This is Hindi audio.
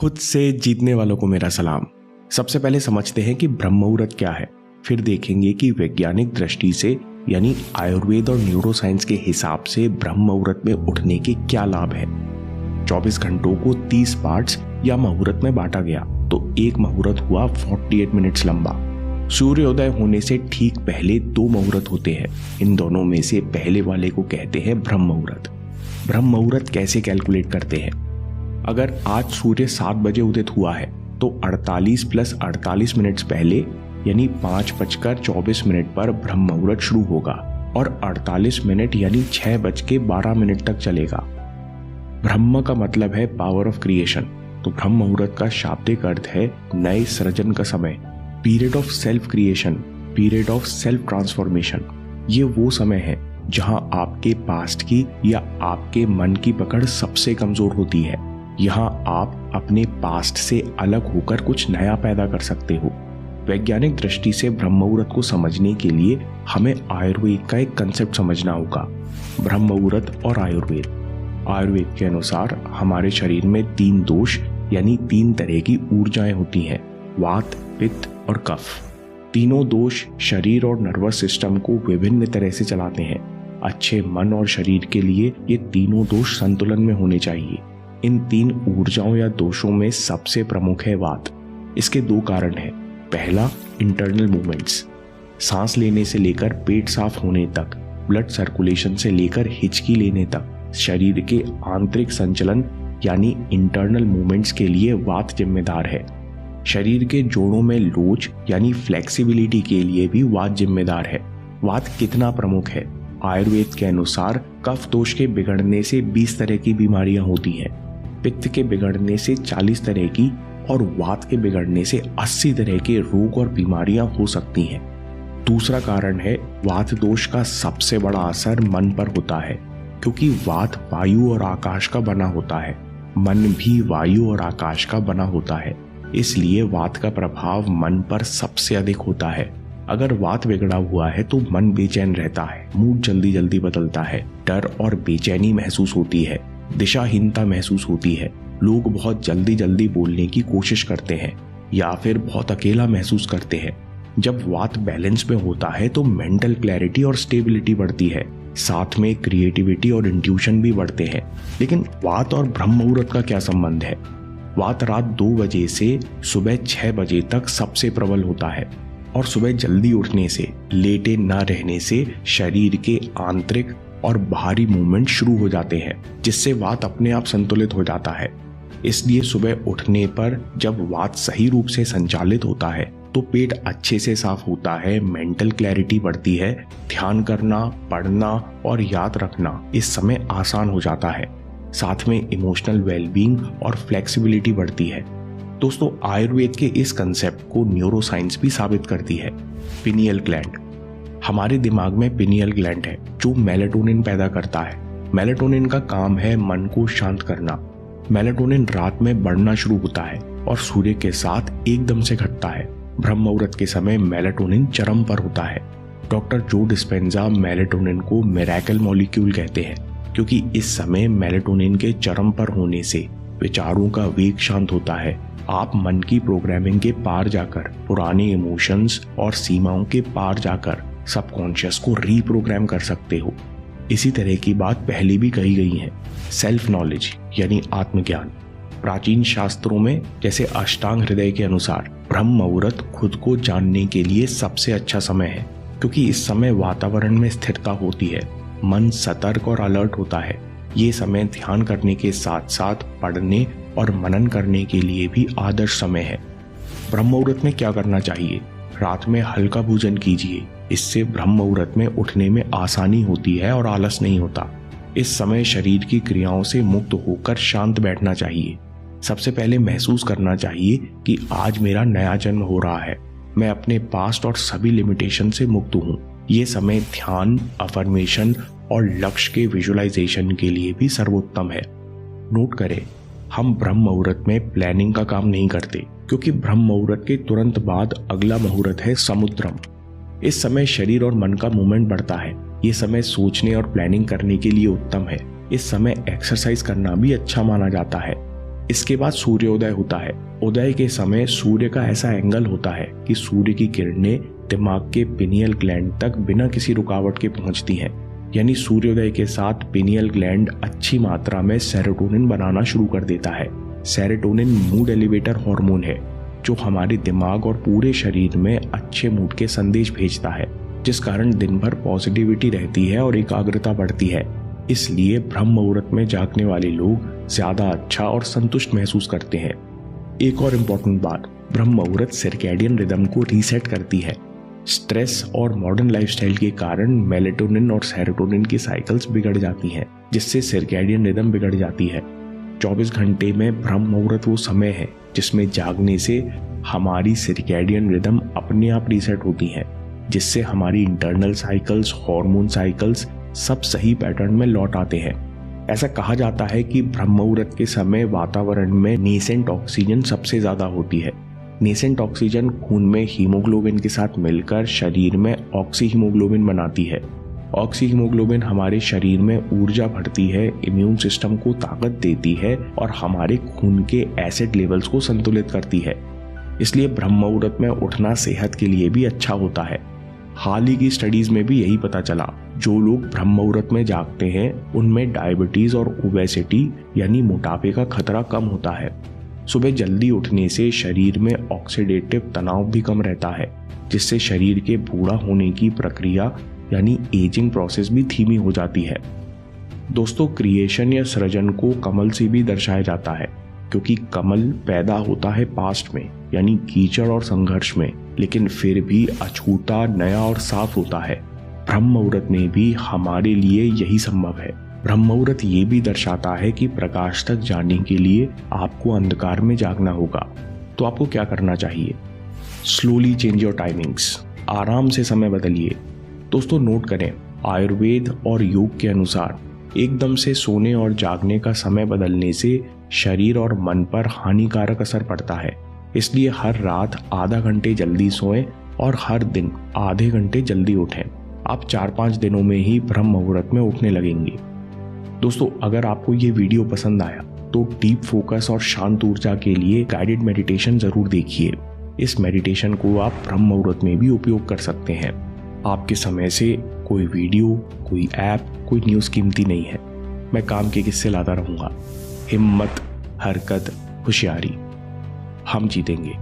खुद से जीतने वालों को मेरा सलाम। सबसे पहले समझते हैं कि ब्रह्म मुहूर्त क्या है, फिर देखेंगे कि वैज्ञानिक दृष्टि से यानी आयुर्वेद और न्यूरोसाइंस के हिसाब से ब्रह्म मुहूर्त में उठने के क्या लाभ है। 24 घंटों को 30 पार्ट्स या मुहूर्त में बांटा गया तो एक मुहूर्त हुआ 48 मिनट्स लंबा। सूर्योदय होने से ठीक पहले 2 मुहूर्त होते हैं। इन दोनों में से पहले वाले को कहते हैं ब्रह्म मुहूर्त। ब्रह्म मुहूर्त कैसे कैलकुलेट करते हैं? अगर आज सूर्य 7 बजे उदित हुआ है तो 48 + 48 मिनट्स पहले यानी 5:24 पर ब्रह्म मुहूर्त शुरू होगा और 48 मिनट यानी 6:12 तक चलेगा। ब्रह्म का मतलब है पावर ऑफ क्रिएशन, तो ब्रह्म मुहूर्त का शाब्दिक अर्थ है नए सृजन का समय, period of self creation, period of self transformation. ये वो समय है जहां आपके पास्ट की या आपके मन की पकड़ सबसे कमजोर होती है। यहाँ आप अपने पास्ट से अलग होकर कुछ नया पैदा कर सकते हो। वैज्ञानिक दृष्टि से ब्रह्म मुहूर्त को समझने के लिए हमें आयुर्वेद का एक कंसेप्ट समझना होगा। ब्रह्म मुहूर्त और आयुर्वेद। आयुर्वेद के अनुसार हमारे शरीर में 3 दोष यानी 3 तरह की ऊर्जाएं होती हैं, वात, पित्त और कफ। तीनों दोष शरीर और नर्वस सिस्टम को विभिन्न तरह से चलाते हैं। अच्छे मन और शरीर के लिए ये तीनों दोष संतुलन में होने चाहिए। इन 3 ऊर्जाओं या दोषों में सबसे प्रमुख है वात। इसके 2 कारण हैं। पहला, इंटरनल मूवमेंट्स, सांस लेने से लेकर पेट साफ होने तक, ब्लड सर्कुलेशन से लेकर हिचकी लेने तक शरीर के आंतरिक संचलन यानी इंटरनल मूवमेंट्स के लिए वात जिम्मेदार है। शरीर के जोड़ों में लोच यानी फ्लेक्सिबिलिटी के लिए भी वात जिम्मेदार है। वात कितना प्रमुख है? आयुर्वेद के अनुसार कफ दोष के बिगड़ने से 20 तरह की बीमारियां होती हैं, पित्त के बिगड़ने से 40 तरह की और वात के बिगड़ने से 80 तरह के रोग और बीमारियां हो सकती हैं। दूसरा कारण है वात दोष का सबसे बड़ा असर मन पर होता है, क्योंकि वात वायु और आकाश का बना होता है, मन भी वायु और आकाश का बना होता है। इसलिए वात का प्रभाव मन पर सबसे अधिक होता है। अगर वात बिगड़ा हुआ है तो मन बेचैन रहता है, मूड जल्दी जल्दी बदलता है, डर और बेचैनी महसूस होती है, दिशाहीनता महसूस होती है, लोग बहुत जल्दी जल्दी बोलने की कोशिश करते हैं या फिर बहुत अकेला महसूस करते हैं। जब वात बैलेंस में होता है तो मेंटल क्लैरिटी और स्टेबिलिटी बढ़ती है, साथ में क्रिएटिविटी और इंट्यूशन भी बढ़ते हैं। लेकिन वात और ब्रह्म मुहूर्त का क्या संबंध है? वात रात 2 बजे से सुबह 6 बजे तक सबसे प्रबल होता है और सुबह जल्दी उठने से, लेटे न रहने से शरीर के आंतरिक और बाहरी मूवमेंट शुरू हो जाते हैं, जिससे वात अपने आप संतुलित हो जाता है। इसलिए सुबह उठने पर जब वात सही रूप से संचालित होता है तो पेट अच्छे से साफ होता है, मेंटल क्लैरिटी बढ़ती है, ध्यान करना, पढ़ना और याद रखना इस समय आसान हो जाता है। साथ में इमोशनल वेलबींग और फ्लेक्सिबिलिटी बढ़ती है। दोस्तों, आयुर्वेद के इस कंसेप्ट को न्यूरोसाइंस भी साबित करती है। Pineal gland. हमारे दिमाग में पिनियल ग्लैंड है जो मेलाटोनिन पैदा करता है। मेलाटोनिन का काम है मन को शांत करना। मेलाटोनिन रात में बढ़ना शुरू होता है और सूर्य के साथ एकदम से घटता है। ब्रह्म मुहूर्त के समय मेलाटोनिन चरम पर होता है। डॉक्टर जो डिस्पेंजा मेलाटोनिन को मिरेकल मॉलिक्यूल कहते हैं, क्योंकि इस समय मेलाटोनिन के चरम पर होने से विचारों का वेग शांत होता है। आप मन की प्रोग्रामिंग के पार जाकर, पुराने इमोशंस और सीमाओं के पार जाकर सबकॉन्शियस को रीप्रोग्राम कर सकते हो। इसी तरह की बात पहले भी कही गई है। सेल्फ नॉलेज यानी आत्मज्ञान। प्राचीन शास्त्रों में जैसे अष्टांग हृदय के अनुसार ब्रह्म मुहूर्त खुद को जानने के लिए सबसे अच्छा समय है, क्योंकि इस समय वातावरण में स्थिरता होती है, मन सतर्क और अलर्ट होता है। ये समय ध्यान करने के साथ साथ पढ़ने और मनन करने के लिए भी आदर्श समय है। ब्रह्म मुहूर्त में क्या करना चाहिए? रात में हल्का भोजन कीजिए, इससे ब्रह्म मुहूर्त में उठने में आसानी होती है और आलस नहीं होता। इस समय शरीर की क्रियाओं से मुक्त होकर शांत बैठना चाहिए। सबसे पहले महसूस करना चाहिए कि आज मेरा नया जन्म हो रहा है, मैं अपने पास्ट और सभी लिमिटेशन से मुक्त हूँ। ये समय ध्यान, अफर्मेशन और लक्ष्य के विजुअलाइजेशन के लिए भी सर्वोत्तम है। नोट करें, हम ब्रह्म मुहूर्त में प्लानिंग का काम नहीं करते, क्योंकि ब्रह्म मुहूर्त के तुरंत बाद अगला मुहूर्त है समुद्रम। इस समय शरीर और मन का मूवमेंट बढ़ता है। ये समय सोचने और प्लानिंग करने के लिए उत्तम है। इस समय एक्सरसाइज करना भी अच्छा माना जाता है। इसके बाद सूर्योदय होता है। उदय के समय सूर्य का ऐसा एंगल होता है कि सूर्य की किरणें दिमाग के पिनियल ग्लैंड तक बिना किसी रुकावट के पहुंचती हैं। यानी सूर्योदय के साथ पिनियल ग्लैंड अच्छी मात्रा में सेरोटोनिन बनाना शुरू कर देता है। सेरोटोनिन मूड एलिवेटर हार्मोन है जो हमारे दिमाग और पूरे शरीर में अच्छे मूड के संदेश भेजता है, जिस कारण दिन भर पॉजिटिविटी रहती है और एकाग्रता बढ़ती है। इसलिए ब्रह्म मुहूर्त में जागने वाले लोग ज्यादा अच्छा और संतुष्ट महसूस करते हैं। एक और इम्पोर्टेंट बात, ब्रह्म मुहूर्त सर्कैडियन रिदम को रीसेट करती है। स्ट्रेस और मॉडर्न लाइफस्टाइल के कारण मेलेटोनिन और सेरोटोनिन की साइकिल्स बिगड़ जाती हैं, जिससे सर्कैडियन रिदम बिगड़ जाती है। 24 घंटे में ब्रह्म मुहूर्त वो समय है जिसमें जागने से हमारी सर्कैडियन रिदम अपने आप रीसेट होती है, जिससे हमारी इंटरनल साइकिल्स, हार्मोन साइकिल्स सब सही पैटर्न में लौट आते हैं। ऐसा कहा जाता है कि ब्रह्म मुहूर्त के समय वातावरण में नेसेंट ऑक्सीजन सबसे ज्यादा होती है। नेसेंट ऑक्सीजन खून में हीमोग्लोबिन के साथ मिलकर शरीर में ऑक्सी हीमोग्लोबिन बनाती है। ऑक्सी हीमोग्लोबिन हमारे शरीर में ऊर्जा भरती है, इम्यून सिस्टम को ताकत देती है और हमारे खून के एसिड लेवल्स को संतुलित करती है। इसलिए ब्रह्म मुहूर्त में उठना सेहत के लिए भी अच्छा होता है। हाल ही की स्टडीज में भी यही पता चला, जो लोग ब्रह्म मुहूर्त में जागते हैं उनमें डायबिटीज और ओबेसिटी यानी मोटापे का खतरा कम होता है। सुबह जल्दी उठने से शरीर में ऑक्सीडेटिव तनाव भी कम रहता है, जिससे शरीर के बूढ़ा होने की प्रक्रिया यानी एजिंग प्रोसेस भी धीमी हो जाती है। दोस्तों, क्रिएशन या सृजन को कमल से भी दर्शाया जाता है, क्योंकि कमल पैदा होता है पास्ट में यानी कीचड़ और संघर्ष में, लेकिन फिर भी अछूता, नया और साफ होता है। ब्रह्म मुहूर्त में भी हमारे लिए यही संभव है। ब्रह्म मुहूर्त ये भी दर्शाता है कि प्रकाश तक जाने के लिए आपको अंधकार में जागना होगा। तो आपको क्या करना चाहिए? स्लोली चेंज योर टाइमिंग्स, आराम से समय बदलिए। दोस्तों, नोट करें, आयुर्वेद और योग के अनुसार एकदम से सोने और जागने का समय बदलने से शरीर और मन पर हानिकारक असर पड़ता है। इसलिए हर रात आधा घंटे जल्दी सोएं और हर दिन आधे घंटे जल्दी उठें। आप 4-5 दिनों में ही ब्रह्म मुहूर्त में उठने लगेंगे। दोस्तों, अगर आपको ये वीडियो पसंद आया तो डीप फोकस और शांत ऊर्जा के लिए गाइडेड मेडिटेशन जरूर देखिए। इस मेडिटेशन को आप ब्रह्म मुहूर्त में भी उपयोग कर सकते हैं। आपके समय से कोई वीडियो, कोई ऐप, कोई न्यूज़ कीमती नहीं है। मैं काम के किस्से लाता रहूंगा। हिम्मत, हरकत, होशियारी, हम जीतेंगे।